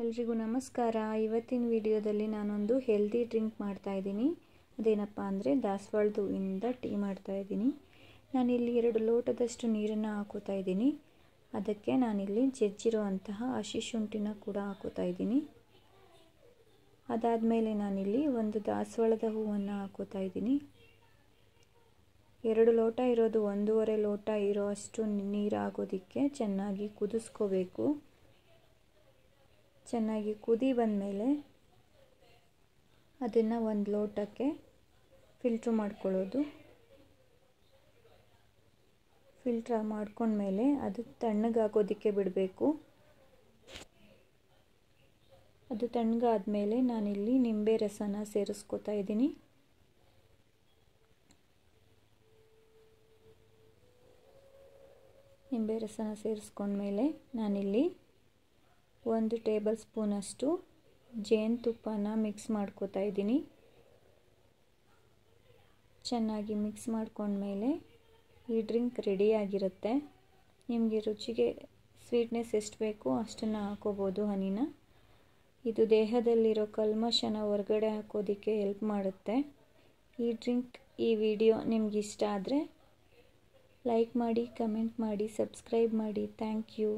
ಎಲ್ರಿಗೂ ನಮಸ್ಕಾರ. ಇವತ್ತಿನ ವಿಡಿಯೋದಲ್ಲಿ ನಾನೊಂದು ಹೆಲ್ದಿ ಡ್ರಿಂಕ್ ಮಾಡ್ತಾ ಇದ್ದೀನಿ. ಅದೇನಪ್ಪ ಅಂದರೆ ದಾಸವಾಳದ ಹೂವಿಂದ ಟೀ ಮಾಡ್ತಾ ಇದ್ದೀನಿ. ನಾನಿಲ್ಲಿ 2 ಲೋಟದಷ್ಟು ನೀರನ್ನು ಹಾಕೋತಾ ಇದ್ದೀನಿ. ಅದಕ್ಕೆ ನಾನಿಲ್ಲಿ ಜಜ್ಜಿರುವಂತಹ ಹಸಿ ಶುಂಠಿನ ಕೂಡ ಹಾಕೋತಾ ಇದ್ದೀನಿ. ಅದಾದಮೇಲೆ ನಾನಿಲ್ಲಿ ಒಂದು ದಾಸವಾಳದ ಹೂವನ್ನು ಹಾಕೋತಾ ಇದ್ದೀನಿ. 2 ಲೋಟ ಇರೋದು 1.5 ಲೋಟ ಇರೋ ಅಷ್ಟು ನೀರು ಆಗೋದಕ್ಕೆ ಚೆನ್ನಾಗಿ ಕುದಿಸ್ಕೋಬೇಕು. ಚೆನ್ನಾಗಿ ಕುದಿ ಬಂದಮೇಲೆ ಅದನ್ನು ಒಂದು ಲೋಟಕ್ಕೆ ಫಿಲ್ಟ್ರ್ ಮಾಡ್ಕೊಳ್ಳೋದು. ಫಿಲ್ಟ್ರ್ ಮಾಡ್ಕೊಂಡ್ಮೇಲೆ ಅದು ತಣ್ಣಗಾಗೋದಕ್ಕೆ ಬಿಡಬೇಕು. ಅದು ತಣ್ಣಗಾದ್ಮೇಲೆ ನಾನಿಲ್ಲಿ ನಿಂಬೆ ರಸನ ಸೇರಿಸ್ಕೊತಾ ಇದ್ದೀನಿ. ನಿಂಬೆ ರಸನ ಸೇರಿಸ್ಕೊಂಡ್ಮೇಲೆ ನಾನಿಲ್ಲಿ 1 ಟೇಬಲ್ ಸ್ಪೂನಷ್ಟು ಜೇನುತುಪ್ಪನ ಮಿಕ್ಸ್ ಮಾಡ್ಕೋತಾ ಇದ್ದೀನಿ. ಚೆನ್ನಾಗಿ ಮಿಕ್ಸ್ ಮಾಡ್ಕೊಂಡ್ಮೇಲೆ ಈ ಡ್ರಿಂಕ್ ರೆಡಿಯಾಗಿರುತ್ತೆ. ನಿಮಗೆ ರುಚಿಗೆ ಸ್ವೀಟ್ನೆಸ್ ಎಷ್ಟು ಬೇಕೋ ಅಷ್ಟನ್ನು ಹಾಕೋಬೋದು ಹನಿನ. ಇದು ದೇಹದಲ್ಲಿರೋ ಕಲ್ಮಶನ ಹೊರಗಡೆ ಹಾಕೋದಕ್ಕೆ ಹೆಲ್ಪ್ ಮಾಡುತ್ತೆ. ಈ ವಿಡಿಯೋ ನಿಮ್ಗೆ ಇಷ್ಟ ಆದರೆ ಲೈಕ್ ಮಾಡಿ, ಕಮೆಂಟ್ ಮಾಡಿ, ಸಬ್ಸ್ಕ್ರೈಬ್ ಮಾಡಿ. Thank you.